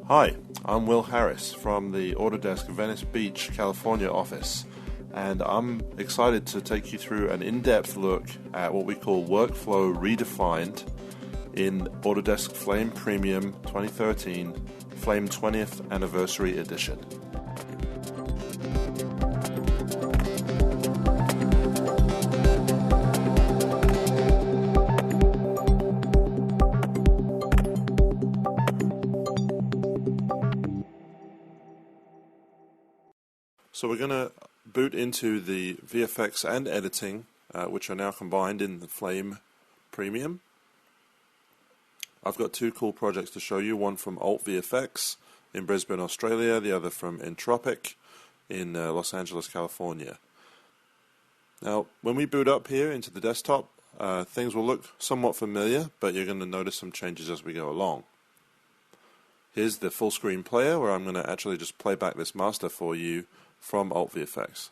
Hi, I'm Will Harris from the Autodesk Venice Beach, California office, and I'm excited to take you through an in-depth look at what we call Workflow Redefined in Autodesk Flame Premium 2013 Flame 20th Anniversary Edition. So we're going to boot into the VFX and editing, which are now combined in the Flame Premium. I've got two cool projects to show you, one from Alt VFX in Brisbane, Australia, the other from Entropic in Los Angeles, California. Now, when we boot up here into the desktop, things will look somewhat familiar, but you're going to notice some changes as we go along. Here's the full screen player where I'm going to actually just play back this master for you from Alt VFX.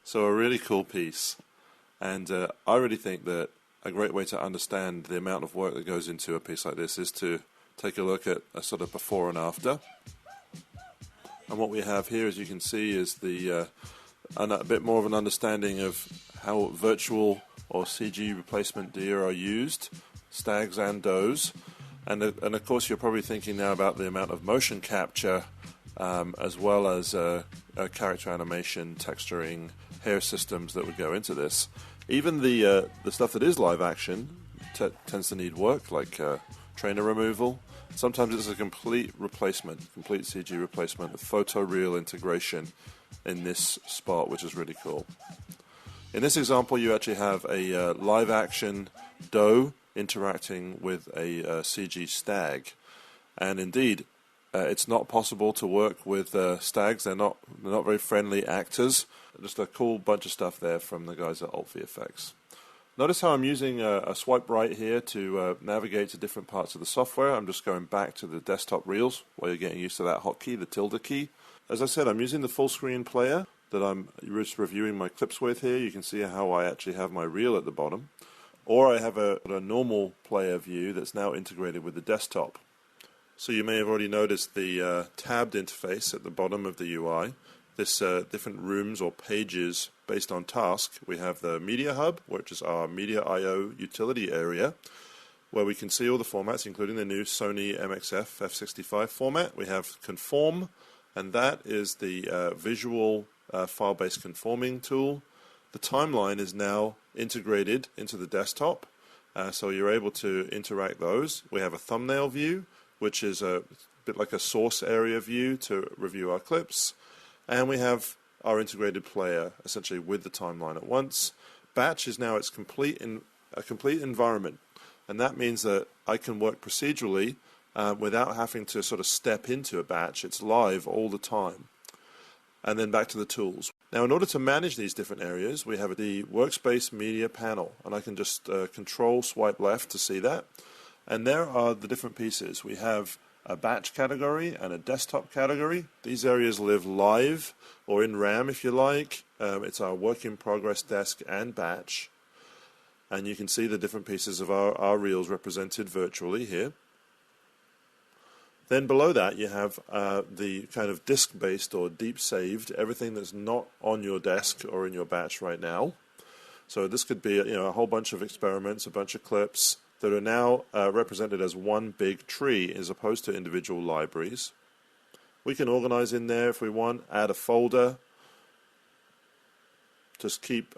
So a really cool piece, and I really think that a great way to understand the amount of work that goes into a piece like this is to take a look at a sort of before and after. And what we have here, as you can see, is a bit more of an understanding of how virtual or CG replacement deer are used, stags and does. And of course you're probably thinking now about the amount of motion capture as well as character animation, texturing, hair systems that would go into this. Even the stuff that is live action tends to need work, like trainer removal. Sometimes it's a complete replacement, complete CG replacement, with photoreal integration in this spot, which is really cool. In this example, you actually have a live action doe interacting with a CG stag, and indeed, it's not possible to work with stags. They're not very friendly actors. Just a cool bunch of stuff there from the guys at Alt VFX. Notice how I'm using a swipe right here to navigate to different parts of the software. I'm just going back to the desktop reels while you're getting used to that hotkey, the tilde key. As I said, I'm using the full screen player that I'm just reviewing my clips with here. You can see how I actually have my reel at the bottom. Or I have a normal player view that's now integrated with the desktop. So you may have already noticed the tabbed interface at the bottom of the UI. This different rooms or pages based on task. We have the Media Hub, which is our Media I/O utility area, where we can see all the formats, including the new Sony MXF F65 format. We have Conform, and that is the visual file-based conforming tool. The timeline is now integrated into the desktop, so you're able to interact those. We have a thumbnail view, which is a bit like a source area view to review our clips. And we have our integrated player, essentially with the timeline at once. Batch is now a complete environment, and that means that I can work procedurally without having to sort of step into a batch. It's live all the time. And then back to the tools. Now, in order to manage these different areas, we have the Workspace Media panel, and I can just control swipe left to see that. And there are the different pieces. We have a batch category and a desktop category. These areas live live or in RAM if you like. It's our work in progress desk and batch. And you can see the different pieces of our reels represented virtually here. Then below that you have the kind of disk-based or deep saved, everything that's not on your desk or in your batch right now. So this could be a whole bunch of experiments, a bunch of clips. that are now represented as one big tree as opposed to individual libraries. We can organize in there if we want, add a folder, just keep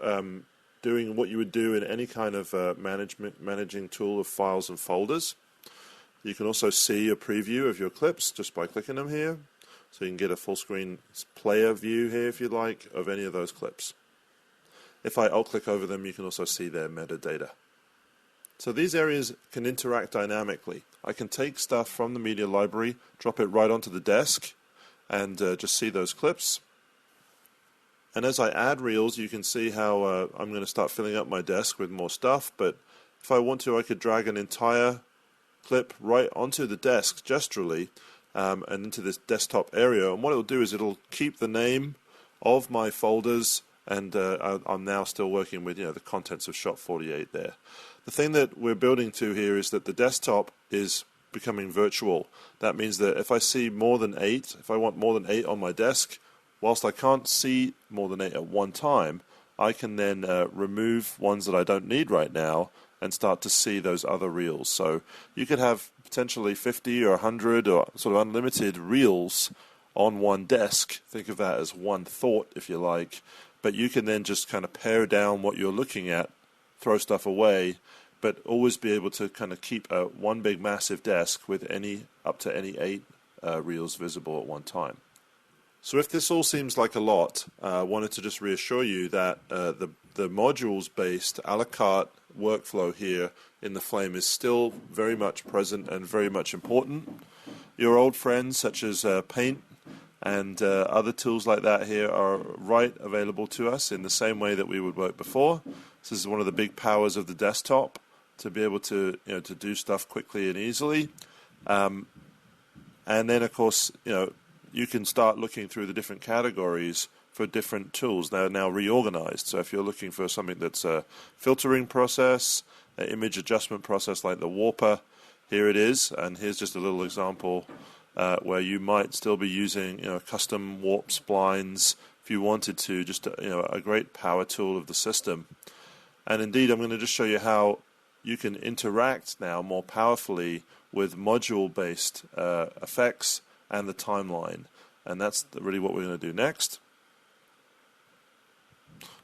doing what you would do in any kind of managing tool of files and folders. You can also see a preview of your clips just by clicking them here. So you can get a full screen player view here if you like of any of those clips. If I alt-click over them, you can also see their metadata. So these areas can interact dynamically. I can take stuff from the media library, drop it right onto the desk, and just see those clips. And as I add reels, you can see how I'm going to start filling up my desk with more stuff, but if I want to, I could drag an entire clip right onto the desk gesturally and into this desktop area. And what it'll do is it'll keep the name of my folders, and I'm now still working with the contents of shot 48 there. The thing that we're building to here is that the desktop is becoming virtual. That means that if I see more than 8, if I want more than 8 on my desk, whilst I can't see more than 8 at one time, I can then remove ones that I don't need right now and start to see those other reels. So you could have potentially 50 or 100 or sort of unlimited reels on one desk. Think of that as one thought, if you like. But you can then just kind of pare down what you're looking at, throw stuff away, but always be able to kind of keep one big massive desk with up to any 8 reels visible at one time. So if this all seems like a lot, I wanted to just reassure you that the modules-based a la carte workflow here in the Flame is still very much present and very much important. Your old friends such as Paint and other tools like that here are right available to us in the same way that we would work before. This is one of the big powers of the desktop, to be able to to do stuff quickly and easily. And then of course you can start looking through the different categories for different tools. They're now reorganized. So if you're looking for something that's a filtering process, an image adjustment process like the Warper, here it is. And here's just a little example where you might still be using custom warp splines if you wanted to, just a great power tool of the system. And indeed, I'm going to just show you how you can interact now more powerfully with module-based effects and the timeline. And that's really what we're going to do next.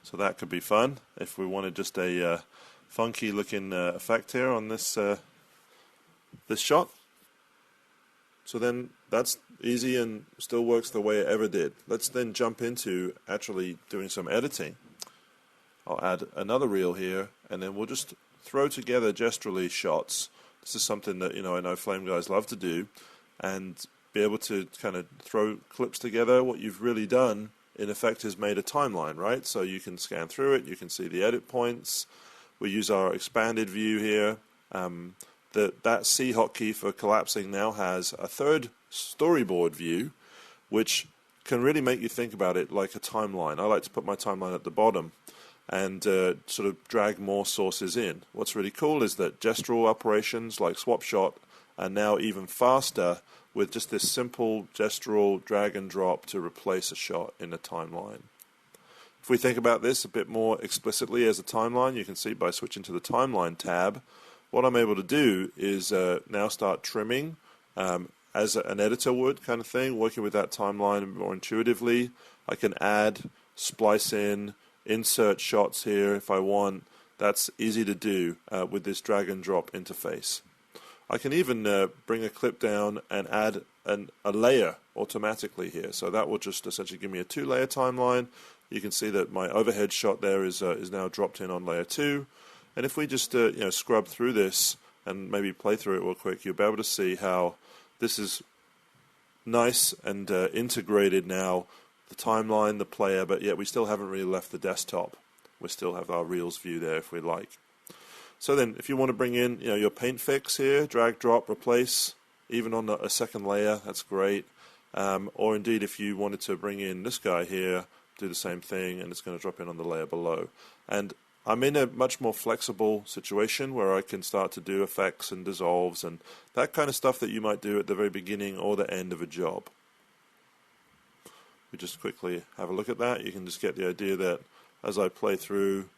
So that could be fun if we wanted just a funky looking effect here on this this shot. So then that's easy and still works the way it ever did. Let's then jump into actually doing some editing. I'll add another reel here, and then we'll just throw together gesturally shots. This is something that I know Flame guys love to do, and be able to kind of throw clips together. What you've really done in effect is made a timeline, right? So you can scan through it, you can see the edit points. We use our expanded view here. That C hotkey for collapsing now has a third storyboard view, which can really make you think about it like a timeline. I like to put my timeline at the bottom and sort of drag more sources in. What's really cool is that gestural operations like swap shot are now even faster with just this simple gestural drag and drop to replace a shot in a timeline. If we think about this a bit more explicitly as a timeline, you can see by switching to the timeline tab, what I'm able to do is now start trimming as an editor would kind of thing, working with that timeline more intuitively. I can add, splice in, insert shots here if I want. That's easy to do with this drag and drop interface. I can even bring a clip down and add a layer automatically here. So that will just essentially give me a 2-layer timeline. You can see that my overhead shot there is now dropped in on layer 2. And if we just scrub through this and maybe play through it real quick, you'll be able to see how this is nice and integrated now, the timeline, the player, but yet we still haven't really left the desktop. We still have our Reels view there if we like. So then if you want to bring in your paint fix here, drag, drop, replace, even on a second layer, that's great. Or indeed if you wanted to bring in this guy here, do the same thing, and it's going to drop in on the layer below. And I'm in a much more flexible situation where I can start to do effects and dissolves and that kind of stuff that you might do at the very beginning or the end of a job. We just quickly have a look at that. You can just get the idea that as I play through,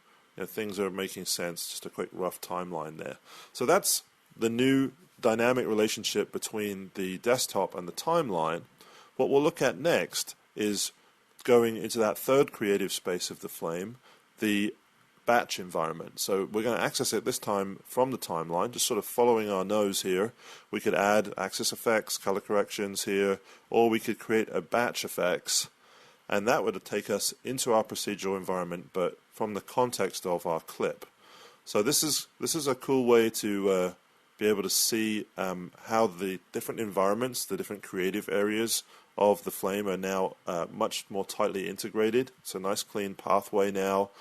things are making sense. Just a quick rough timeline there. So that's the new dynamic relationship between the desktop and the timeline. What we'll look at next is going into that third creative space of the Flame, the batch environment. So we're going to access it this time from the timeline, just sort of following our nose here. We could add axis effects, color corrections here, or we could create a batch effects, and that would take us into our procedural environment, but from the context of our clip. So this is a cool way to be able to see how the different environments, the different creative areas of the Flame are now much more tightly integrated. It's a nice clean pathway now.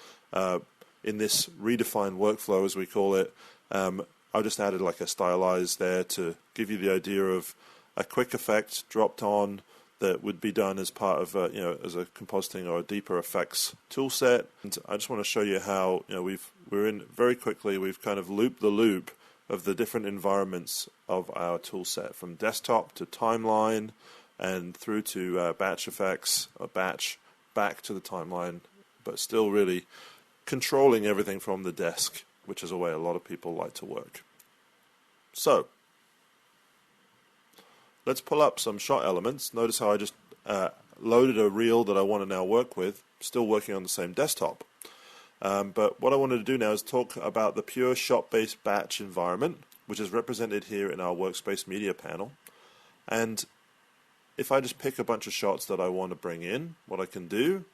In this redefined workflow, as we call it, I just added like a stylize there to give you the idea of a quick effect dropped on that would be done as part of as a compositing or a deeper effects tool set. And I just want to show you how we've kind of looped the loop of the different environments of our tool set, from desktop to timeline and through to batch effects, or batch back to the timeline, but still really controlling everything from the desk, which is a way a lot of people like to work. So let's pull up some shot elements. Notice how I just loaded a reel that I want to now work with, still working on the same desktop. But what I wanted to do now is talk about the pure shot-based batch environment, which is represented here in our workspace media panel. And if I just pick a bunch of shots that I want to bring in, what I can do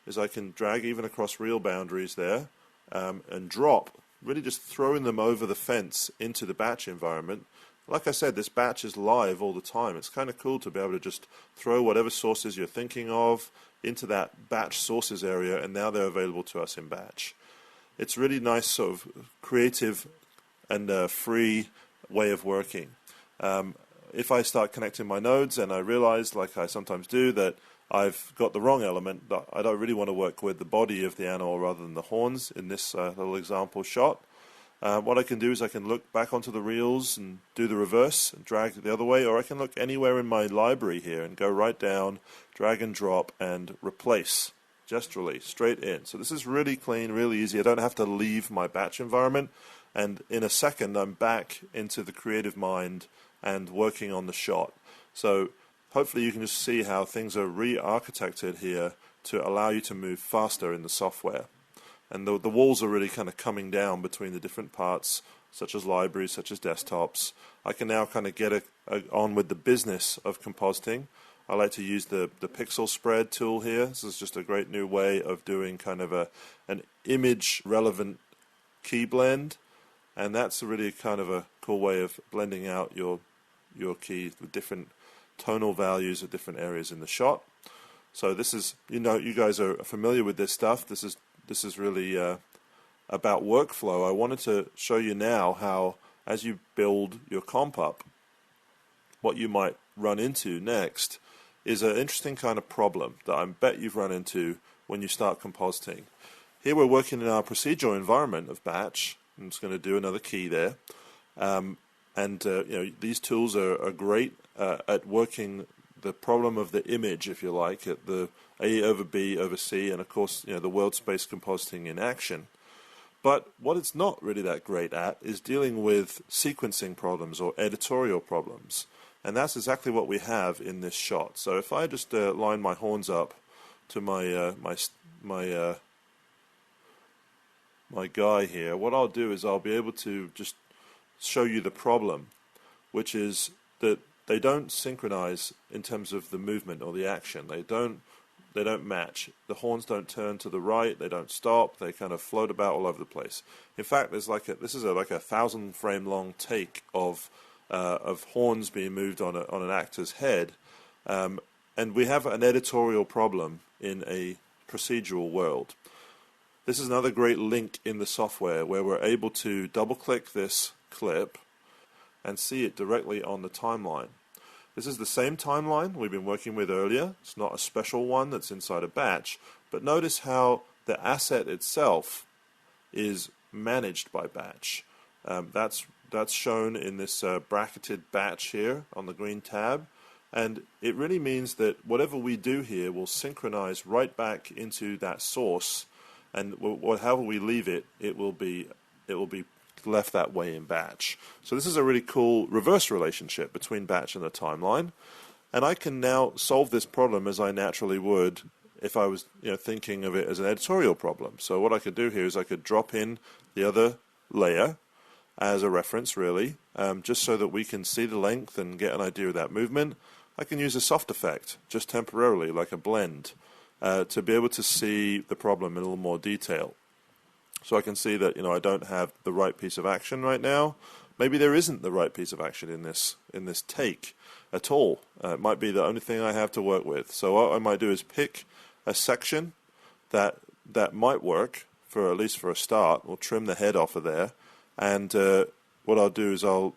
is I can drag even across reel boundaries there and drop, really just throwing them over the fence into the batch environment. Like I said, this batch is live all the time. It's kind of cool to be able to just throw whatever sources you're thinking of into that batch sources area, and now they're available to us in batch. It's really nice, sort of creative and free way of working. If I start connecting my nodes and I realize, like I sometimes do, that I've got the wrong element, that I don't really want to work with the body of the animal rather than the horns in this little example shot, what I can do is I can look back onto the reels and do the reverse and drag it the other way, or I can look anywhere in my library here and go right down, drag and drop, and replace gesturally straight in. So this is really clean, really easy. I don't have to leave my batch environment, and in a second I'm back into the creative mind and working on the shot. So hopefully you can just see how things are re-architected here to allow you to move faster in the software. And the walls are really kind of coming down between the different parts, such as libraries, such as desktops. I can now kind of get on with the business of compositing. I like to use the pixel spread tool here. This is just a great new way of doing kind of an image relevant key blend, and that's really kind of a cool way of blending out your key with different tonal values of different areas in the shot. So this is, you guys are familiar with this stuff. This is really about workflow. I wanted to show you now how, as you build your comp up, what you might run into next is an interesting kind of problem that I bet you've run into when you start compositing. Here we're working in our procedural environment of batch. I'm just going to do another key there. These tools are great at working the problem of the image, if you like, at the A over B over C, and of course, the world space compositing in action. But what it's not really that great at is dealing with sequencing problems or editorial problems. And that's exactly what we have in this shot. So if I just line my horns up to my guy here, what I'll do is I'll be able to just show you the problem, which is that they don't synchronize in terms of the movement or the action. They don't match. The horns don't turn to the right. They don't stop. They kind of float about all over the place. In fact, this is like a 1,000 frame long take of horns being moved on an actor's head, and we have an editorial problem in a procedural world. This is another great link in the software where we're able to double-click this clip and see it directly on the timeline. This is the same timeline we've been working with earlier. It's not a special one that's inside a batch, but notice how the asset itself is managed by batch. That's shown in this bracketed batch here on the green tab, and it really means that whatever we do here will synchronize right back into that source and however we leave it, it will be left that way in batch. So this is a really cool reverse relationship between batch and the timeline, and I can now solve this problem as I naturally would if I was thinking of it as an editorial problem. So what I could do here is I could drop in the other layer as a reference, really, just so that we can see the length and get an idea of that movement. I can use a soft effect, just temporarily, like a blend, to be able to see the problem in a little more detail. So I can see that I don't have the right piece of action right now. Maybe there isn't the right piece of action in this take at all. It might be the only thing I have to work with. So what I might do is pick a section that might work for at least for a start. We'll trim the head off of there, and what I'll do is I'll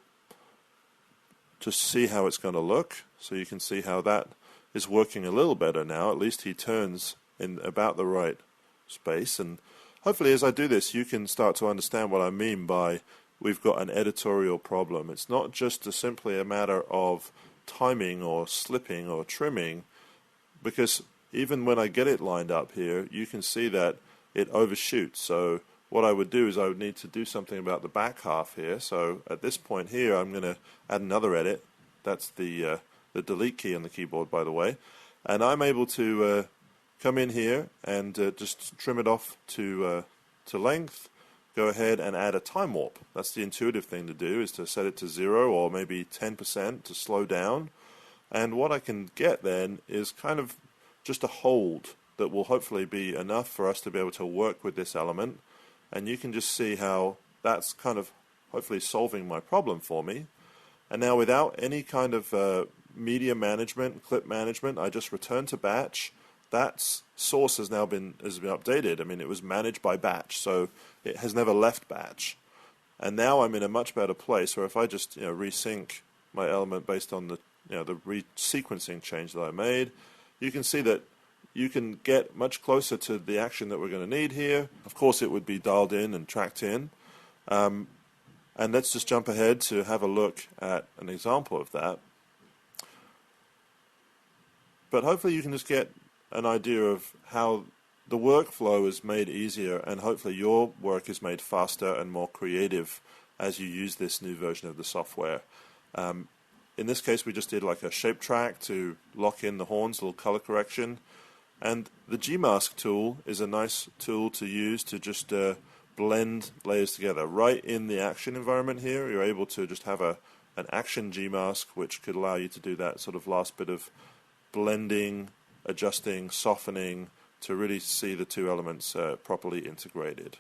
just see how it's going to look. So you can see how that is working a little better now. At least he turns in about the right space, and hopefully as I do this you can start to understand what I mean by we've got an editorial problem. It's not just simply a matter of timing or slipping or trimming, because even when I get it lined up here, you can see that it overshoots. So what I would do is I would need to do something about the back half here. So at this point here, I'm going to add another edit. That's the delete key on the keyboard, by the way. And I'm able to come in here and just trim it off to length. Go ahead and add a time warp. That's the intuitive thing to do, is to set it to 0 or maybe 10% to slow down. And what I can get then is kind of just a hold that will hopefully be enough for us to be able to work with this element. And you can just see how that's kind of hopefully solving my problem for me. And now without any kind of media management, clip management, I just return to batch. That source has now been updated. I mean, it was managed by batch, so it has never left batch. And now I'm in a much better place where if I just resync my element based on the the resequencing change that I made, you can see that you can get much closer to the action that we're going to need here. Of course, it would be dialed in and tracked in. And let's just jump ahead to have a look at an example of that. But hopefully you can just get an idea of how the workflow is made easier, and hopefully your work is made faster and more creative as you use this new version of the software. In this case, we just did like a shape track to lock in the horns, a little color correction. And the Gmask tool is a nice tool to use to just blend layers together. Right in the action environment here, you're able to just have an action Gmask, which could allow you to do that sort of last bit of blending, adjusting, softening, to really see the two elements properly integrated.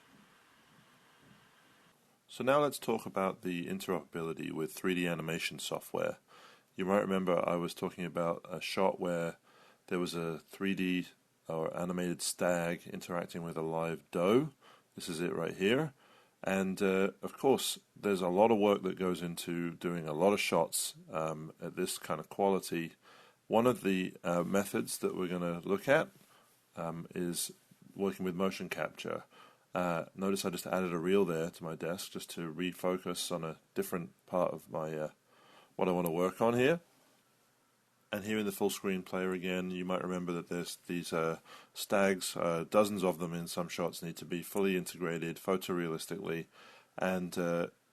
So now let's talk about the interoperability with 3D animation software. You might remember I was talking about a shot where there was a 3D or animated stag interacting with a live doe. This is it right here. And of course, there's a lot of work that goes into doing a lot of shots at this kind of quality. One of the methods that we're going to look at is working with motion capture. Notice I just added a reel there to my desk just to refocus on a different part of my what I want to work on here. And here in the full screen player again, you might remember that there's these stags, dozens of them in some shots, need to be fully integrated photorealistically, and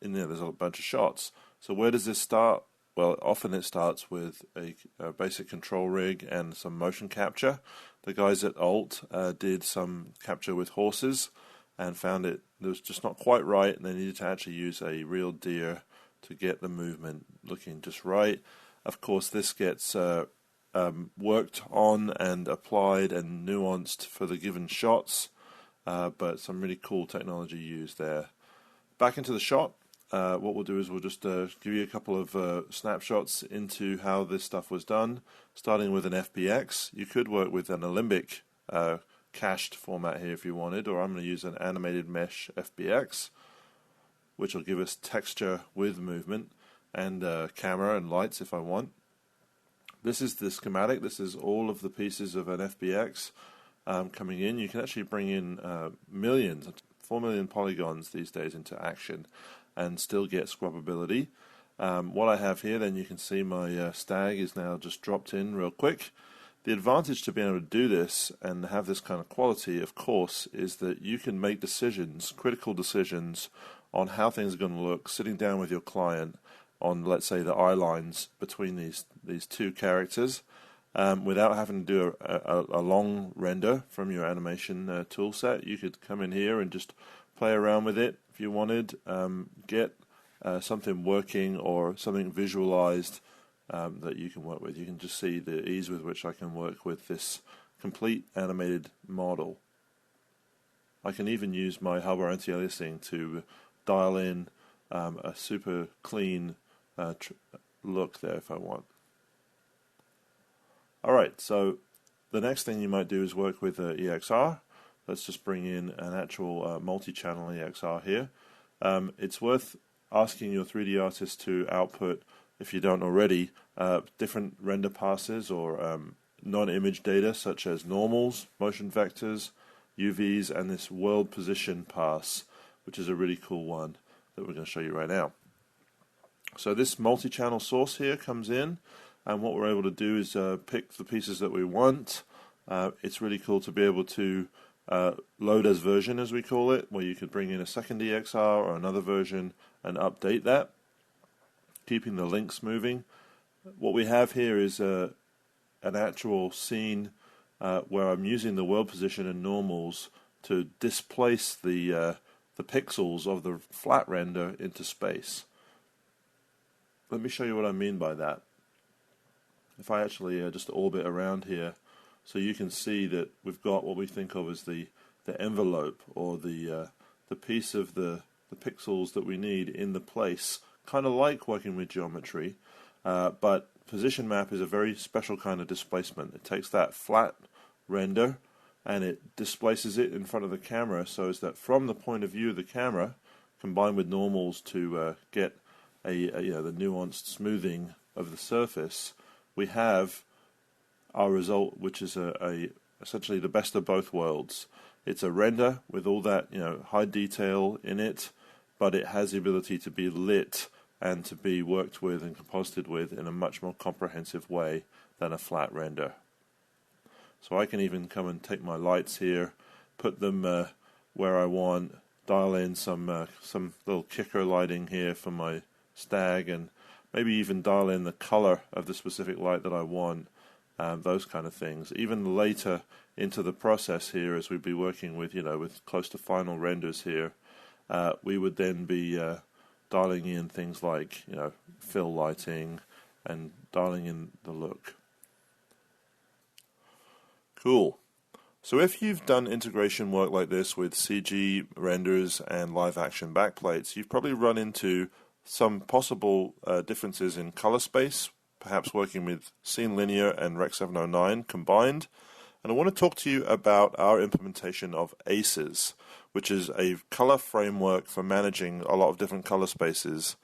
in there there's a bunch of shots. So where does this start? Well, often it starts with a basic control rig and some motion capture. The guys at Alt did some capture with horses and found it was just not quite right, and they needed to actually use a real deer to get the movement looking just right. Of course, this gets worked on and applied and nuanced for the given shots, but some really cool technology used there. Back into the shot, what we'll do is we'll just give you a couple of snapshots into how this stuff was done, starting with an FBX. You could work with an Alembic cached format here if you wanted, or I'm going to use an animated mesh FBX, which will give us texture with movement, and camera and lights if I want. This is the schematic. This is all of the pieces of an FBX coming in. You can actually bring in millions, 4 million polygons these days into action and still get scrubbability. What I have here, then you can see my stag is now just dropped in real quick. The advantage to being able to do this and have this kind of quality, of course, is that you can make decisions, critical decisions, on how things are going to look, sitting down with your client on, let's say, the eye lines between these two characters, without having to do a long render from your animation tool set. You could come in here and just play around with it if you wanted, get something working or something visualized that you can work with. You can just see the ease with which I can work with this complete animated model. I can even use my hover anti-aliasing to dial in a super clean look there if I want. Alright, so the next thing you might do is work with EXR. Let's just bring in an actual multi-channel EXR here. It's worth asking your 3D artist to output, if you don't already, different render passes or non-image data such as normals, motion vectors, UVs, and this world position pass, which is a really cool one that we're going to show you right now. So this multi-channel source here comes in, and what we're able to do is pick the pieces that we want. It's really cool to be able to load as version, as we call it, where you could bring in a second EXR or another version and update that, keeping the links moving. What we have here is an actual scene where I'm using the world position and normals to displace the pixels of the flat render into space. Let me show you what I mean by that. If I actually just orbit around here, so you can see that we've got what we think of as the envelope, or the piece of the pixels that we need in the place, kind of like working with geometry, but position map is a very special kind of displacement. It takes that flat render and it displaces it in front of the camera, so as that from the point of view of the camera, combined with normals to get the nuanced smoothing of the surface, we have our result, which is essentially the best of both worlds. It's a render with all that high detail in it, but it has the ability to be lit and to be worked with and composited with in a much more comprehensive way than a flat render. So I can even come and take my lights here, put them where I want, dial in some little kicker lighting here for my stag, and maybe even dial in the color of the specific light that I want, those kind of things. Even later into the process here, as we'd be working with with close to final renders here, we would then be dialing in things like fill lighting and dialing in the look. Cool. So if you've done integration work like this with CG renders and live action backplates, you've probably run into some possible differences in color space, perhaps working with Scene Linear and Rec 709 combined. And I want to talk to you about our implementation of ACES, which is a color framework for managing a lot of different color spaces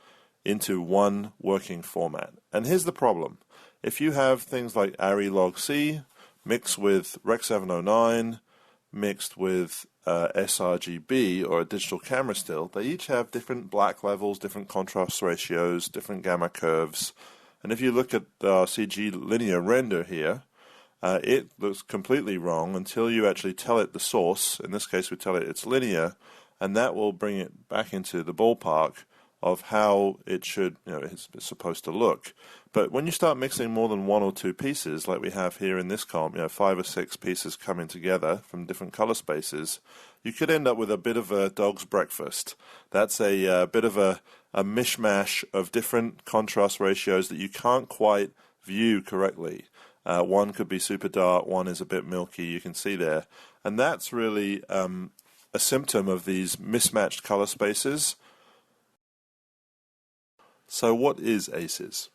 into one working format. And here's the problem. If you have things like ARRI log C mixed with Rec 709, mixed with sRGB or a digital camera still, they each have different black levels, different contrast ratios, different gamma curves. And if you look at the CG linear render here, it looks completely wrong until you actually tell it the source. In this case, we tell it it's linear, and that will bring it back into the ballpark of how it should, it's supposed to look. But when you start mixing more than one or two pieces, like we have here in this column, 5 or 6 pieces coming together from different color spaces, you could end up with a bit of a dog's breakfast. That's a bit of a mishmash of different contrast ratios that you can't quite view correctly. One could be super dark, one is a bit milky, you can see there. And that's really a symptom of these mismatched color spaces. So what is ACES?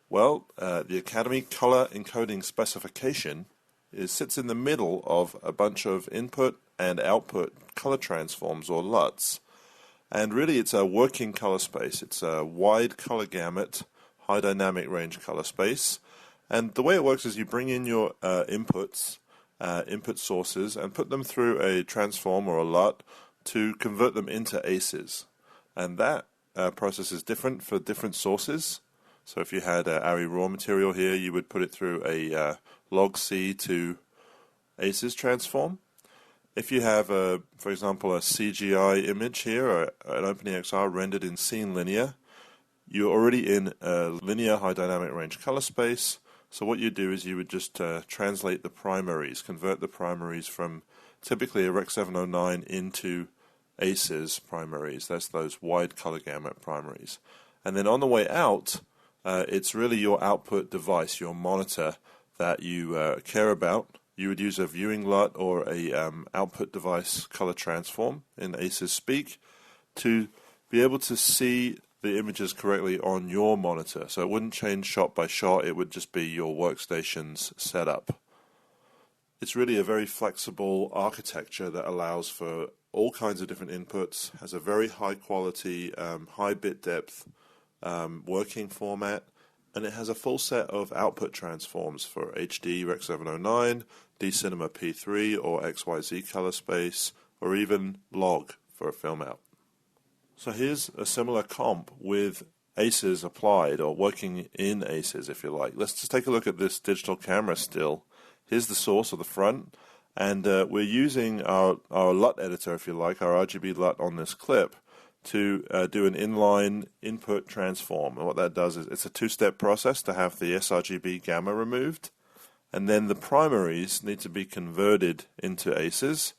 Well, the Academy Color Encoding Specification sits in the middle of a bunch of input and output color transforms, or LUTs. And really it's a working color space. It's a wide color gamut, high dynamic range color space. And the way it works is you bring in your inputs, input sources, and put them through a transform or a LUT to convert them into ACES. And that process is different for different sources. So if you had ARRI raw material here, you would put it through a log C to ACES transform. If you have, for example, a CGI image here, or an OpenEXR rendered in scene linear, you're already in a linear high dynamic range color space. So what you do is you would just translate the primaries, convert the primaries from typically a Rec 709 into ACES primaries. That's those wide color gamut primaries. And then on the way out, it's really your output device, your monitor, that you care about. You would use a viewing LUT or a output device color transform in ACES speak to be able to see the images correctly on your monitor. So it wouldn't change shot by shot, it would just be your workstation's setup. It's really a very flexible architecture that allows for all kinds of different inputs, has a very high quality, high bit depth working format, and it has a full set of output transforms for HD Rec 709, D-Cinema P3 or XYZ color space, or even log for a film out. So here's a similar comp with ACES applied, or working in ACES if you like. Let's just take a look at this digital camera still. Here's the source of the front, and we're using our LUT editor if you like, our RGB LUT on this clip to do an inline input transform. And what that does is it's a two-step process to have the sRGB gamma removed, and then the primaries need to be converted into ACES,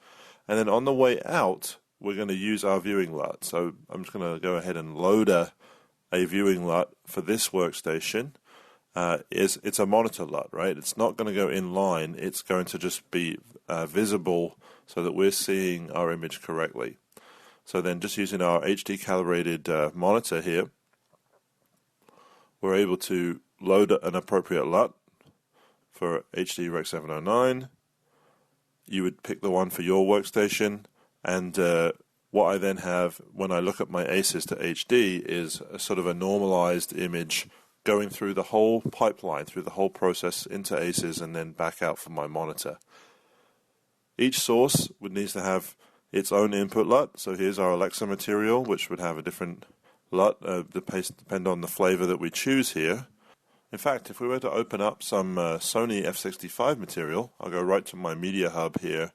and then on the way out we're going to use our viewing LUT. So I'm just going to go ahead and load a viewing LUT for this workstation. It's a monitor LUT, right? It's not going to go in line, it's going to just be visible so that we're seeing our image correctly. So then just using our HD calibrated monitor here, we're able to load an appropriate LUT for HD Rec 709. You would pick the one for your workstation, and what I then have when I look at my ACES to HD is a sort of a normalized image going through the whole pipeline, through the whole process into ACES and then back out from my monitor. Each source would need to have its own input LUT. So here's our Alexa material, which would have a different LUT, depend on the flavor that we choose here. In fact, if we were to open up some Sony F65 material, I'll go right to my Media Hub here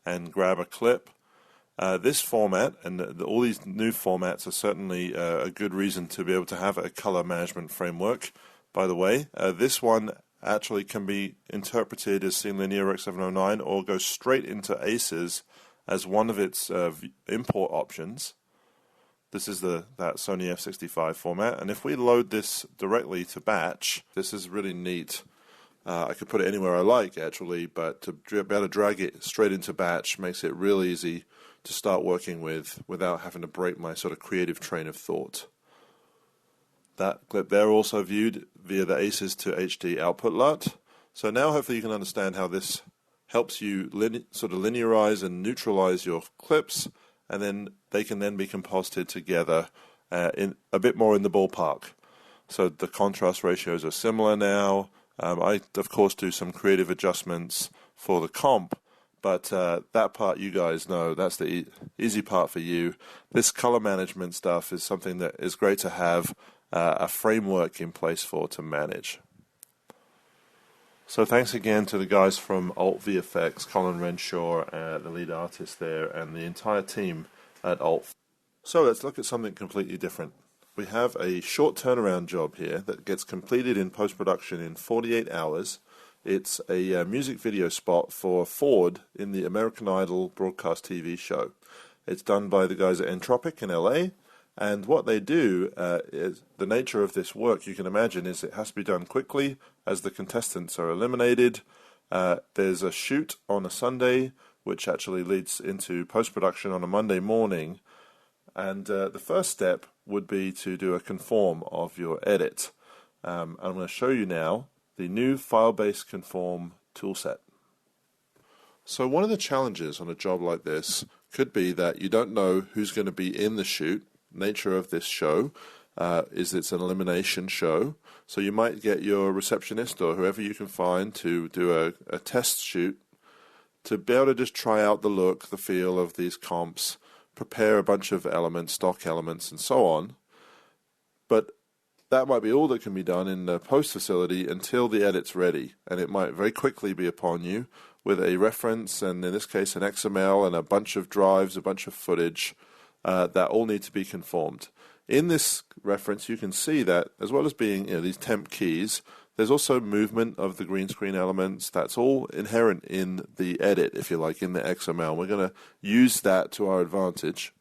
and grab a clip. This format, and all these new formats, are certainly a good reason to be able to have a color management framework. By the way, this one actually can be interpreted as Scene Linear Rec 709 or go straight into ACES as one of its import options. This is that Sony F65 format, and if we load this directly to batch, this is really neat. I could put it anywhere I like actually, but to be able to drag it straight into batch makes it real easy to start working with without having to break my sort of creative train of thought. That clip there also viewed via the ACES to HD output LUT. So now hopefully you can understand how this helps you sort of linearize and neutralize your clips, and then they can then be composited together in a bit more in the ballpark. So the contrast ratios are similar now. I, of course, do some creative adjustments for the comp, but that part you guys know, that's the easy part for you. This color management stuff is something that is great to have a framework in place for to manage. So thanks again to the guys from Alt VFX, Colin Renshaw, the lead artist there, and the entire team at Alt. So let's look at something completely different. We have a short turnaround job here that gets completed in post-production in 48 hours. It's a music video spot for Ford in the American Idol broadcast TV show. It's done by the guys at Entropic in LA, and what they do is, the nature of this work, you can imagine, is it has to be done quickly as the contestants are eliminated. There's a shoot on a Sunday, which actually leads into post-production on a Monday morning, and the first step would be to do a conform of your edit. I'm going to show you now the new file-based conform toolset. So one of the challenges on a job like this could be that you don't know who's going to be in the shoot. Nature of this show is it's an elimination show, so you might get your receptionist or whoever you can find to do a test shoot to be able to just try out the look, the feel of these comps, prepare a bunch of elements, stock elements, and so on. But that might be all that can be done in the post facility until the edit's ready, and it might very quickly be upon you with a reference, and in this case an XML and a bunch of drives, a bunch of footage that all need to be conformed. In this reference you can see that as well as being these temp keys, there's also movement of the green screen elements. That's all inherent in the edit, if you like, in the XML. We're going to use that to our advantage.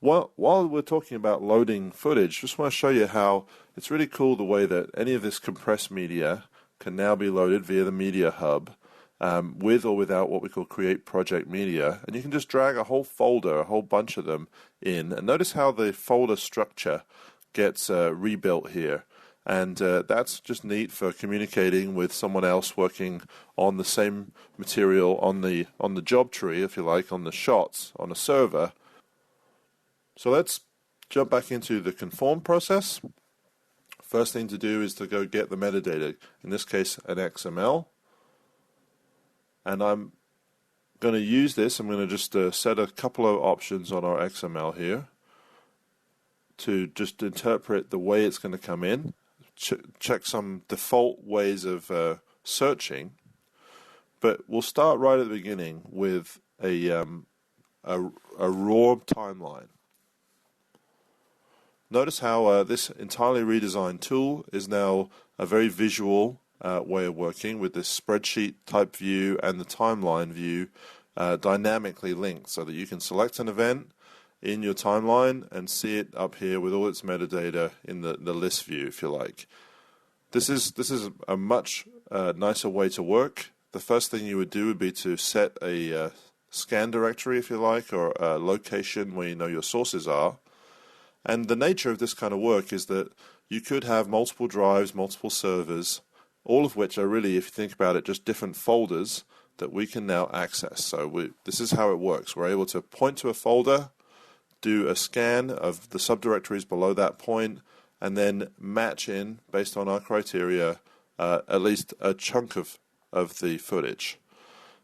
While we're talking about loading footage, just want to show you how it's really cool the way that any of this compressed media can now be loaded via the Media Hub with or without what we call Create Project Media. And you can just drag a whole folder, a whole bunch of them in. And notice how the folder structure gets rebuilt here. And that's just neat for communicating with someone else working on the same material on the job tree, if you like, on the shots, on a server. So let's jump back into the conform process. First thing to do is to go get the metadata, in this case an XML. And I'm going to use this, I'm going to just set a couple of options on our XML here to just interpret the way it's going to come in, check some default ways of searching. But we'll start right at the beginning with a raw timeline. Notice how this entirely redesigned tool is now a very visual way of working with this spreadsheet type view and the timeline view dynamically linked so that you can select an event in your timeline and see it up here with all its metadata in the list view, if you like. This is a much nicer way to work. The first thing you would do would be to set a scan directory, if you like, or a location where you know your sources are. And the nature of this kind of work is that you could have multiple drives, multiple servers, all of which are really, if you think about it, just different folders that we can now access. So this is how it works. We're able to point to a folder, do a scan of the subdirectories below that point, and then match in, based on our criteria, at least a chunk of the footage.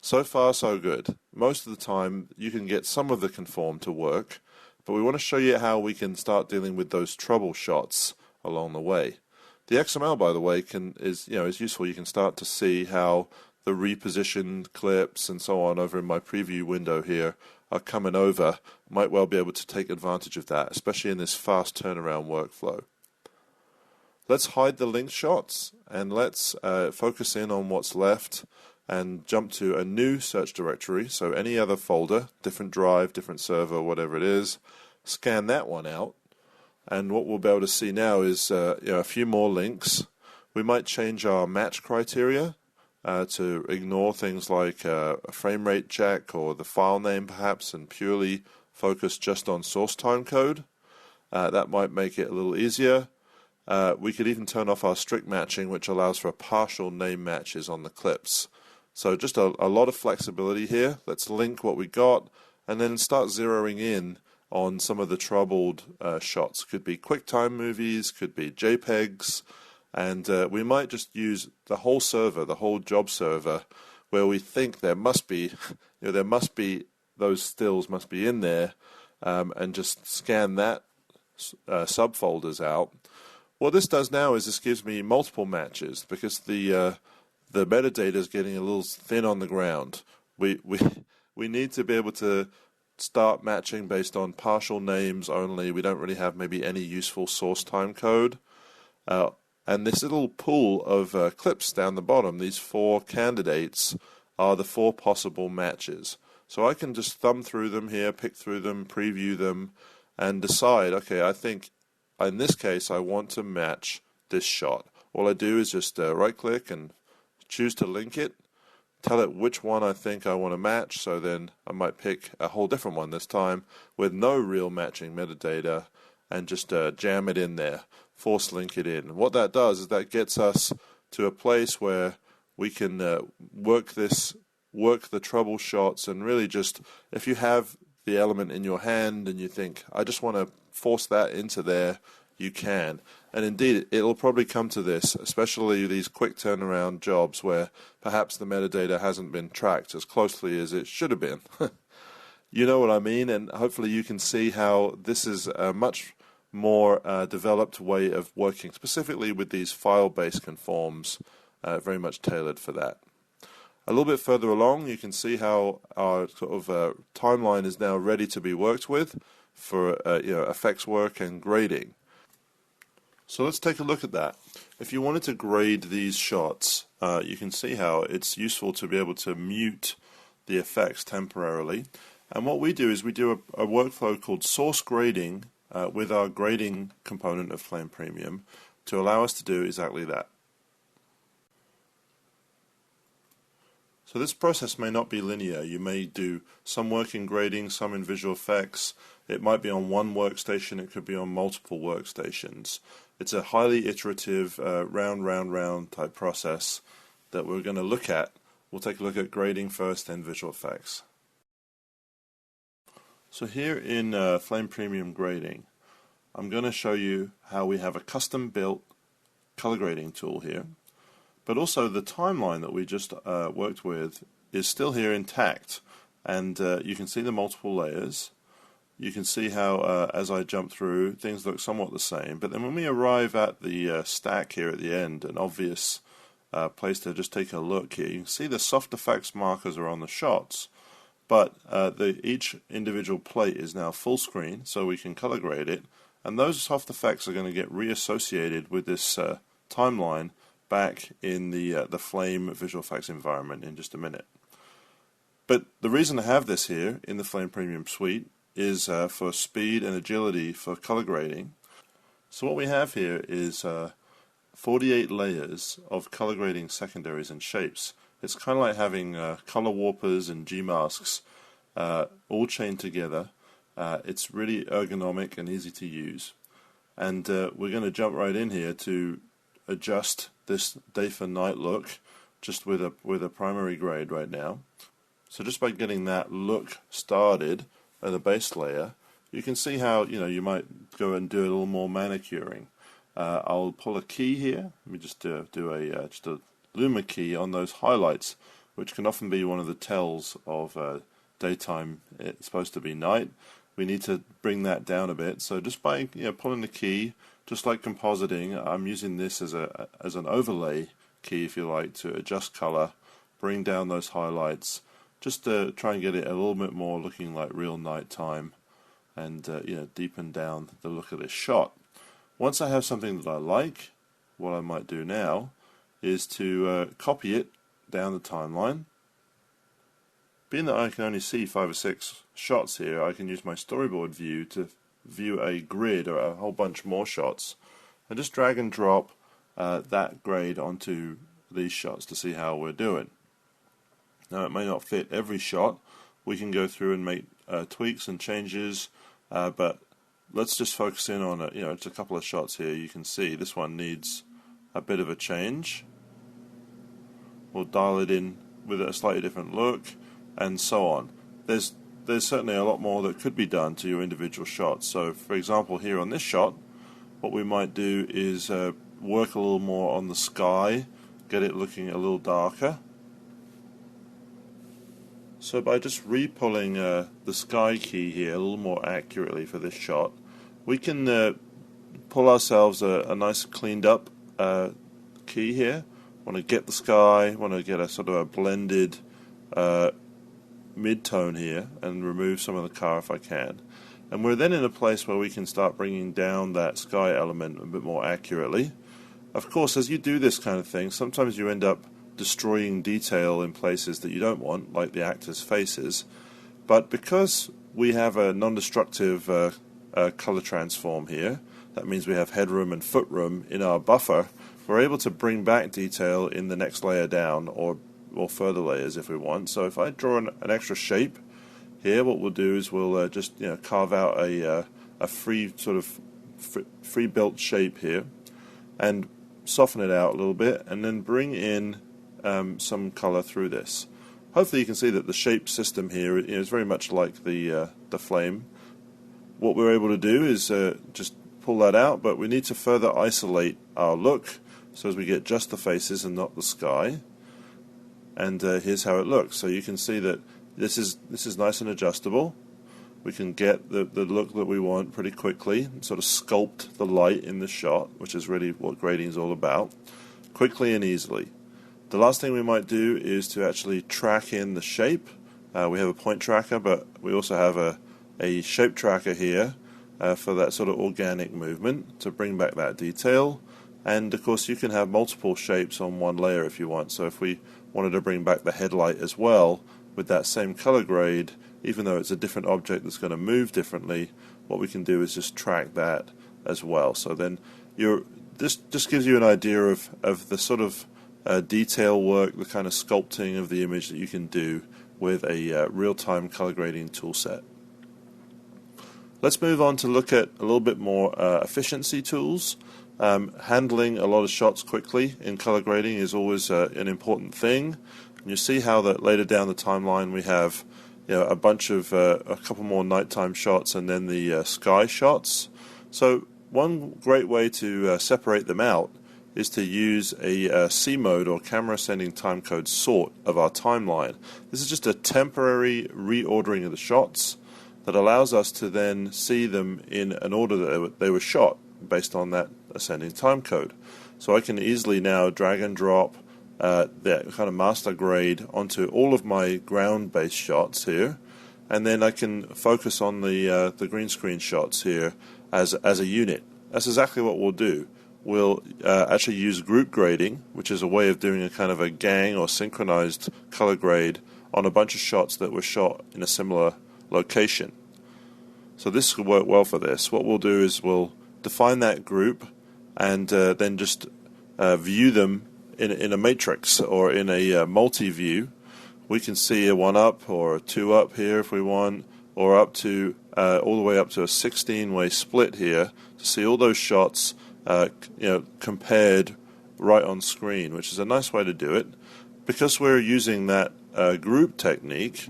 So far, so good. Most of the time, you can get some of the conform to work, but we want to show you how we can start dealing with those trouble shots along the way. The XML, by the way, is useful. You can start to see how the repositioned clips and so on over in my preview window here are coming over. Might well be able to take advantage of that, especially in this fast turnaround workflow. Let's hide the linked shots and let's focus in on what's left and jump to a new search directory. So any other folder, different drive, different server, whatever it is, scan that one out. And what we'll be able to see now is a few more links. We might change our match criteria to ignore things like a frame rate check or the file name perhaps, and purely focus just on source time code. That might make it a little easier. We could even turn off our strict matching, which allows for partial name matches on the clips. So just a lot of flexibility here. Let's link what we got and then start zeroing in on some of the troubled shots. Could be QuickTime movies, could be JPEGs, and we might just use the whole server, the whole job server, where we think there must be, those stills must be in there, and just scan that subfolders out. What this does now is this gives me multiple matches because the metadata is getting a little thin on the ground. We need to be able to start matching based on partial names only. We don't really have maybe any useful source time code. And this little pool of clips down the bottom, these 4 candidates, are the 4 possible matches. So I can just thumb through them here, pick through them, preview them, and decide, okay, I think in this case I want to match this shot. All I do is just right-click and choose to link it, tell it which one I think I want to match, so then I might pick a whole different one this time with no real matching metadata and just jam it in there, force link it in. What that does is that gets us to a place where we can work the trouble shots, and really just, if you have the element in your hand and you think, I just want to force that into there, you can. And indeed, it'll probably come to this, especially these quick turnaround jobs where perhaps the metadata hasn't been tracked as closely as it should have been. You know what I mean, and hopefully you can see how this is a much more developed way of working, specifically with these file-based conforms, very much tailored for that. A little bit further along, you can see how our sort of timeline is now ready to be worked with for effects work and grading. So let's take a look at that. If you wanted to grade these shots, you can see how it's useful to be able to mute the effects temporarily. And what we do is we do a workflow called source grading with our grading component of Flame Premium to allow us to do exactly that. So this process may not be linear. You may do some work in grading, some in visual effects. It might be on one workstation, it could be on multiple workstations. It's a highly iterative, round type process that we're going to look at. We'll take a look at grading first, then visual effects. So here in Flame Premium Grading, I'm going to show you how we have a custom built color grading tool here. But also the timeline that we just worked with is still here intact, and you can see the multiple layers. You can see how as I jump through, things look somewhat the same, but then when we arrive at the stack here at the end, an obvious place to just take a look here, you can see the soft effects markers are on the shots, but each individual plate is now full screen, so we can color grade it, and those soft effects are going to get reassociated with this timeline back in the Flame visual effects environment in just a minute. But the reason to have this here in the Flame Premium suite is for speed and agility for color grading. So what we have here is 48 layers of color grading secondaries and shapes. It's kind of like having color warpers and G-masks all chained together. It's really ergonomic and easy to use. And we're going to jump right in here to adjust this day for night look just with a primary grade right now. So just by getting that look started at the base layer, you can see how you might go and do a little more manicuring. I'll pull a key here. Let me just do a luma key on those highlights, which can often be one of the tells of daytime. It's supposed to be night. We need to bring that down a bit. So just by pulling the key, just like compositing, I'm using this as an overlay key, if you like, to adjust color, bring down those highlights, just to try and get it a little bit more looking like real nighttime, and deepen down the look of this shot. Once I have something that I like, what I might do now is to copy it down the timeline. Being that I can only see 5 or 6 shots here, I can use my storyboard view to view a grid or a whole bunch more shots, and just drag and drop that grade onto these shots to see how we're doing. Now it may not fit every shot. We can go through and make tweaks and changes, but let's just focus in on it's a couple of shots here. You can see this one needs a bit of a change. We'll dial it in with a slightly different look, and so on. There's certainly a lot more that could be done to your individual shots. So for example, here on this shot, what we might do is work a little more on the sky, get it looking a little darker. So by just re-pulling the sky key here a little more accurately for this shot, we can pull ourselves a nice cleaned up key here. Want to get the sky, want to get a sort of a blended mid-tone here, and remove some of the car if I can. And we're then in a place where we can start bringing down that sky element a bit more accurately. Of course, as you do this kind of thing, sometimes you end up destroying detail in places that you don't want, like the actors' faces. But because we have a non-destructive color transform here, that means we have headroom and footroom in our buffer, we're able to bring back detail in the next layer down, or further layers if we want. So if I draw an extra shape here, what we'll do is we'll just carve out a free sort of free built shape here, and soften it out a little bit, and then bring in some color through this. Hopefully you can see that the shape system here is very much like the Flame. What we're able to do is just pull that out, but we need to further isolate our look so as we get just the faces and not the sky. And here's how it looks. So you can see that this is nice and adjustable. we can get the look that we want pretty quickly, and sort of sculpt the light in the shot, which is really what grading is all about, quickly and easily. The last thing we might do is to actually track in the shape. We have a point tracker, but we also have a shape tracker here for that sort of organic movement to bring back that detail. And of course you can have multiple shapes on one layer if you want. So if we wanted to bring back the headlight as well with that same color grade, even though it's a different object that's going to move differently, what we can do is just track that as well. So then this just gives you an idea of the sort of detail work, the kind of sculpting of the image that you can do with a real-time color grading tool set. Let's move on to look at a little bit more efficiency tools. Handling a lot of shots quickly in color grading is always an important thing. And you see how that later down the timeline we have a bunch of a couple more nighttime shots and then the sky shots. So one great way to separate them out is to use a C mode or camera sending timecode sort of our timeline. This is just a temporary reordering of the shots that allows us to then see them in an order that they were shot based on that ascending timecode. So I can easily now drag and drop that kind of master grade onto all of my ground-based shots here, and then I can focus on the green screen shots here as a unit. That's exactly what we'll do. We'll actually use group grading, which is a way of doing a kind of a gang or synchronized color grade on a bunch of shots that were shot in a similar location. So this could work well for this. What we'll do is we'll define that group and then just view them in a matrix or in a multi-view. We can see a 1 up or a 2 up here if we want, or up to all the way up to a 16-way split here to see all those shots compared right on screen, which is a nice way to do it. Because we're using that group technique,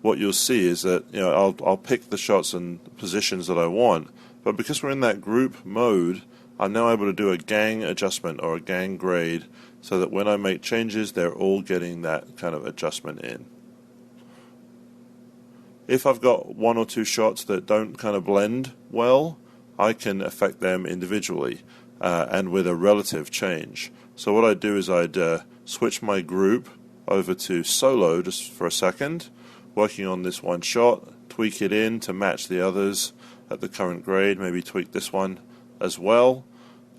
what you'll see is that I'll pick the shots and positions that I want, but because we're in that group mode, I'm now able to do a gang adjustment or a gang grade so that when I make changes, they're all getting that kind of adjustment in. If I've got 1 or 2 shots that don't kind of blend well, I can affect them individually and with a relative change. So what I'd do is I'd switch my group over to solo just for a second, working on this one shot, tweak it in to match the others at the current grade, maybe tweak this one as well,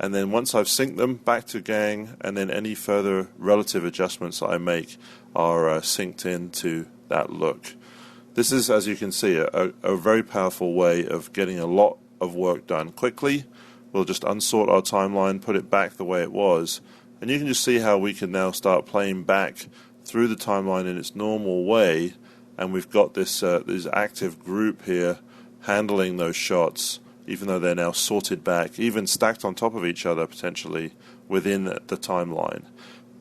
and then once I've synced them back to gang, and then any further relative adjustments that I make are synced into that look. This is, as you can see, a very powerful way of getting a lot of work done quickly. We'll just unsort our timeline, put it back the way it was, and you can just see how we can now start playing back through the timeline in its normal way, and we've got this active group here handling those shots, even though they're now sorted back, even stacked on top of each other potentially within the timeline.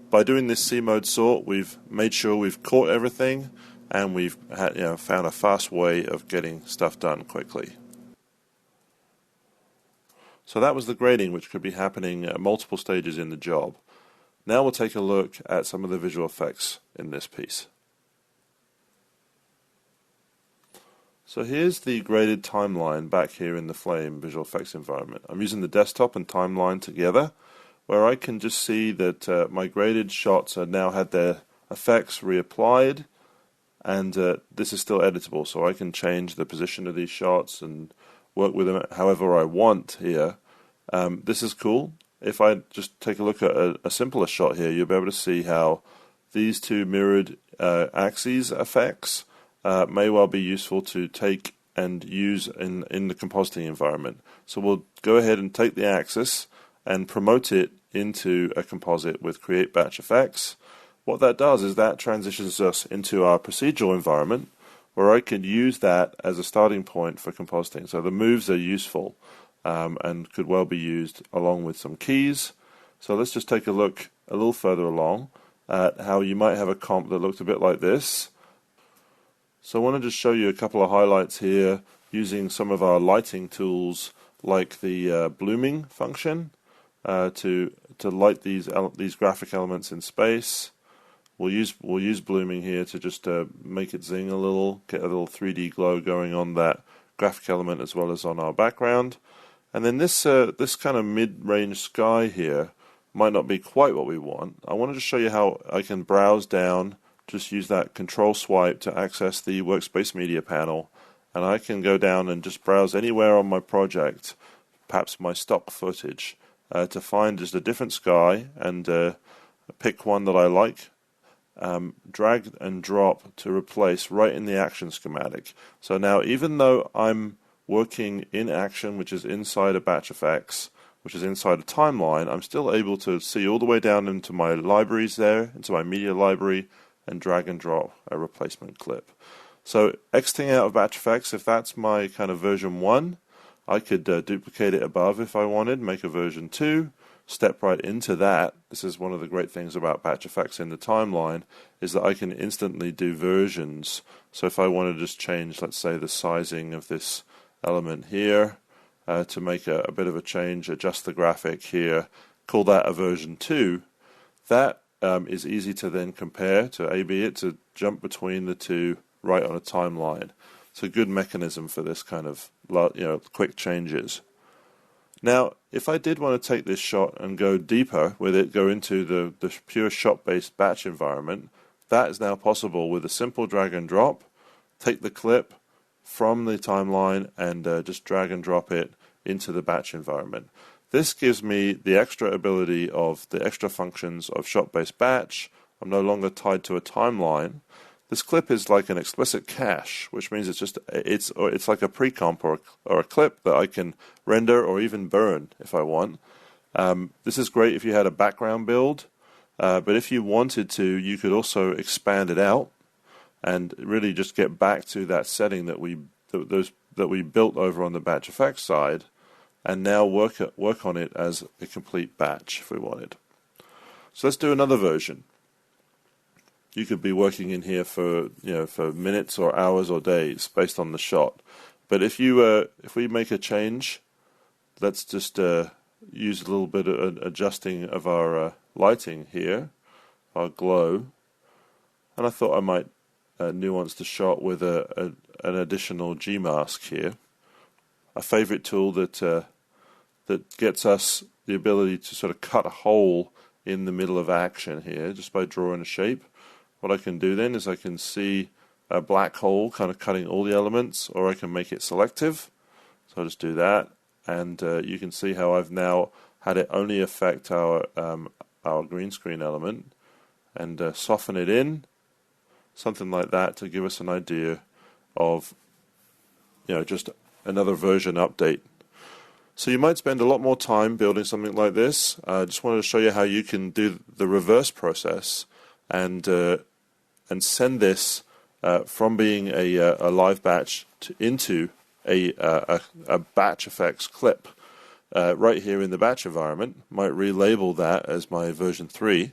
By doing this C mode sort, we've made sure we've caught everything, and we've found a fast way of getting stuff done quickly. So that was the grading, which could be happening at multiple stages in the job. Now we'll take a look at some of the visual effects in this piece. So here's the graded timeline back here in the Flame visual effects environment. I'm using the desktop and timeline together, where I can just see that my graded shots have now had their effects reapplied, and this is still editable, so I can change the position of these shots and work with them however I want here. This is cool. If I just take a look at a simpler shot here, you'll be able to see how these two mirrored axes effects may well be useful to take and use in the compositing environment. So we'll go ahead and take the axis and promote it into a composite with Create Batch Effects. What that does is that transitions us into our procedural environment, where I can use that as a starting point for compositing. So the moves are useful and could well be used along with some keys. So let's just take a look a little further along at how you might have a comp that looked a bit like this. So I want to just show you a couple of highlights here using some of our lighting tools like the blooming function to light these graphic elements in space. We'll use blooming here to just make it zing a little, get a little 3D glow going on that graphic element as well as on our background. And then this kind of mid-range sky here might not be quite what we want. I wanted to show you how I can browse down, just use that control swipe to access the workspace media panel, and I can go down and just browse anywhere on my project, perhaps my stock footage, to find just a different sky and pick one that I like, drag and drop to replace right in the action schematic. So now even though I'm working in action, which is inside a batch effects, which is inside a timeline, I'm still able to see all the way down into my libraries there, into my media library, and drag and drop a replacement clip. So exiting out of batch effects, if that's my kind of version 1, I could duplicate it above if I wanted, make a version 2, step right into that. This is one of the great things about batch effects in the timeline, is that I can instantly do versions. So if I want to just change, let's say, the sizing of this element here, to make a bit of a change, adjust the graphic here, call that a version 2, that is easy to then compare, to A/B it, to jump between the two right on a timeline. It's a good mechanism for this kind of quick changes. Now, if I did want to take this shot and go deeper with it, go into the pure shot-based batch environment, that is now possible with a simple drag and drop. Take the clip from the timeline and just drag and drop it into the batch environment. This gives me the extra ability of the extra functions of shot-based batch. I'm no longer tied to a timeline. This clip is like an explicit cache, which means it's like a pre-comp or a clip that I can render or even burn if I want. This is great if you had a background build, but if you wanted to, you could also expand it out and really just get back to that setting that we built over on the batch effects side, and now work on it as a complete batch if we wanted. So let's do another version. You could be working in here for minutes or hours or days based on the shot. But if we make a change, let's just use a little bit of adjusting of our lighting here, our glow, and I thought I might nuance the shot with an additional G mask here, a favorite tool that gets us the ability to sort of cut a hole in the middle of action here just by drawing a shape. What I can do then is I can see a black hole kind of cutting all the elements, or I can make it selective. So I'll just do that, and you can see how I've now had it only affect our green screen element, and soften it in, something like that, to give us an idea of just another version update. So you might spend a lot more time building something like this. I just wanted to show you how you can do the reverse process and send this from being a live batch into a batch effects clip right here in the batch environment. Might relabel that as my version 3,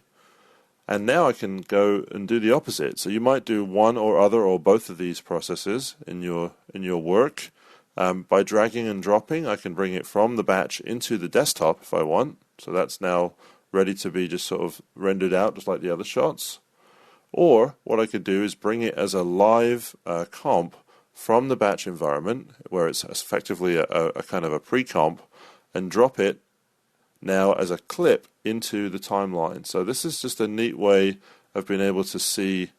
and now I can go and do the opposite. So you might do one or other or both of these processes in your work. By dragging and dropping, I can bring it from the batch into the desktop if I want. So that's now ready to be just sort of rendered out just like the other shots. Or what I could do is bring it as a live comp from the batch environment, where it's effectively a kind of a pre-comp, and drop it now as a clip into the timeline. So this is just a neat way of being able to see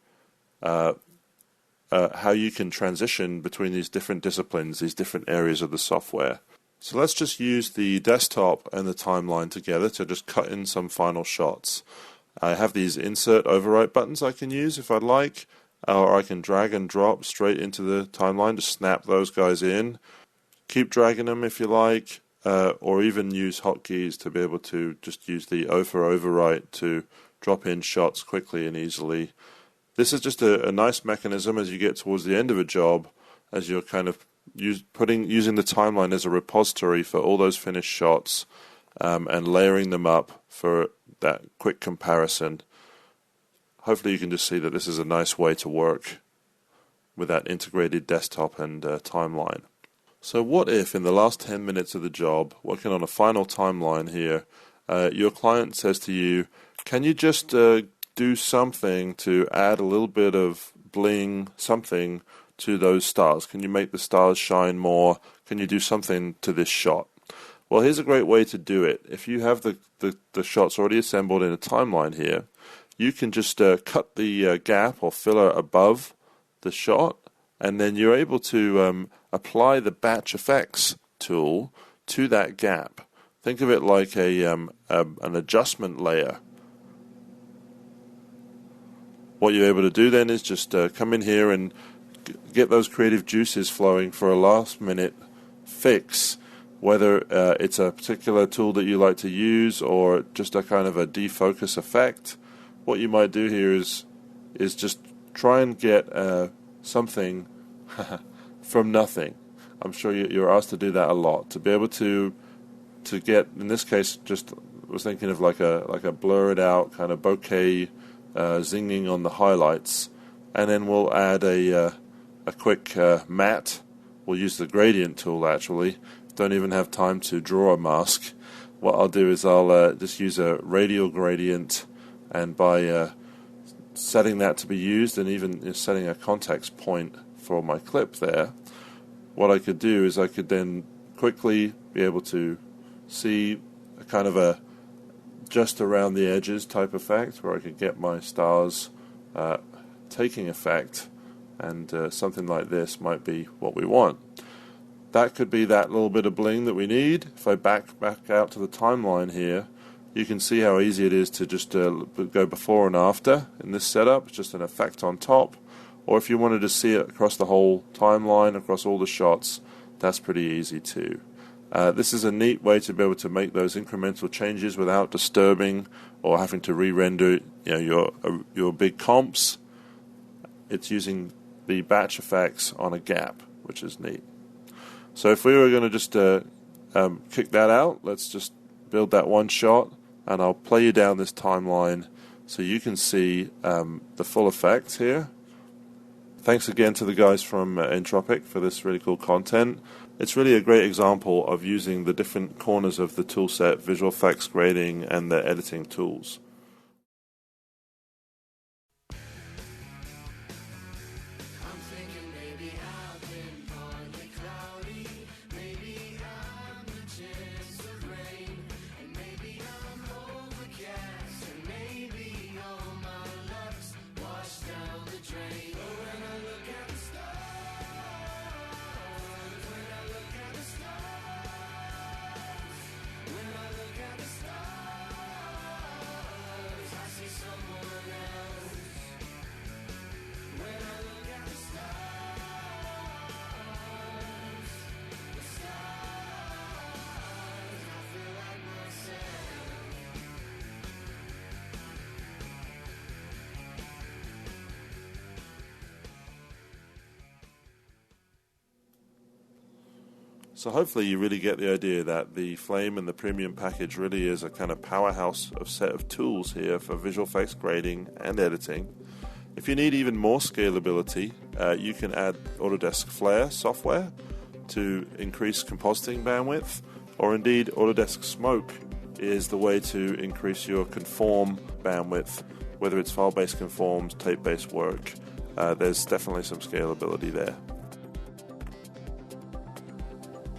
how you can transition between these different disciplines, these different areas of the software. So let's just use the desktop and the timeline together to just cut in some final shots. I have these insert overwrite buttons I can use if I'd like, or I can drag and drop straight into the timeline to snap those guys in. Keep dragging them if you like, or even use hotkeys to be able to just use the O for overwrite to drop in shots quickly and easily. This is just a nice mechanism as you get towards the end of a job, as you're kind of using the timeline as a repository for all those finished shots, and layering them up for that quick comparison. Hopefully you can just see that this is a nice way to work with that integrated desktop and timeline. So what if in the last 10 minutes of the job, working on a final timeline here, your client says to you, can you just do something to add a little bit of bling, something to those stars? Can you make the stars shine more? Can you do something to this shot? Well, here's a great way to do it. If you have the shots already assembled in a timeline here, you can just cut the gap or filler above the shot, and then you're able to apply the batch effects tool to that gap. Think of it like an adjustment layer. What you're able to do then is just come in here and get those creative juices flowing for a last minute fix, whether it's a particular tool that you like to use or just a kind of a defocus effect. What you might do here is just try and get something from nothing. I'm sure you're asked to do that a lot. To be able to get, in this case, just was thinking of like a blurred out kind of bokeh zinging on the highlights, and then we'll add a quick matte. We'll use the gradient tool actually. Don't even have time to draw a mask. What I'll do is I'll just use a radial gradient, and by setting that to be used and even setting a context point for my clip there, what I could do is I could then quickly be able to see a kind of a just around the edges type effect where I could get my stars taking effect, and something like this might be what we want. That could be that little bit of bling that we need. If I back out to the timeline here, you can see how easy it is to just go before and after in this setup. It's just an effect on top. Or if you wanted to see it across the whole timeline, across all the shots, that's pretty easy too. This is a neat way to be able to make those incremental changes without disturbing or having to re-render your big comps. It's using the batch effects on a gap, which is neat. So if we were going to just kick that out, let's just build that one shot, and I'll play you down this timeline so you can see the full effect here. Thanks again to the guys from Entropic for this really cool content. It's really a great example of using the different corners of the toolset, visual effects, grading, and the editing tools. So hopefully you really get the idea that the Flame and the Premium package really is a kind of powerhouse of set of tools here for visual effects grading and editing. If you need even more scalability, you can add Autodesk Flare software to increase compositing bandwidth, or indeed Autodesk Smoke is the way to increase your conform bandwidth, whether it's file-based conforms, tape-based work. There's definitely some scalability there.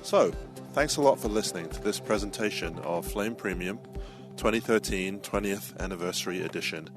So, thanks a lot for listening to this presentation of Flame Premium 2013 20th Anniversary Edition.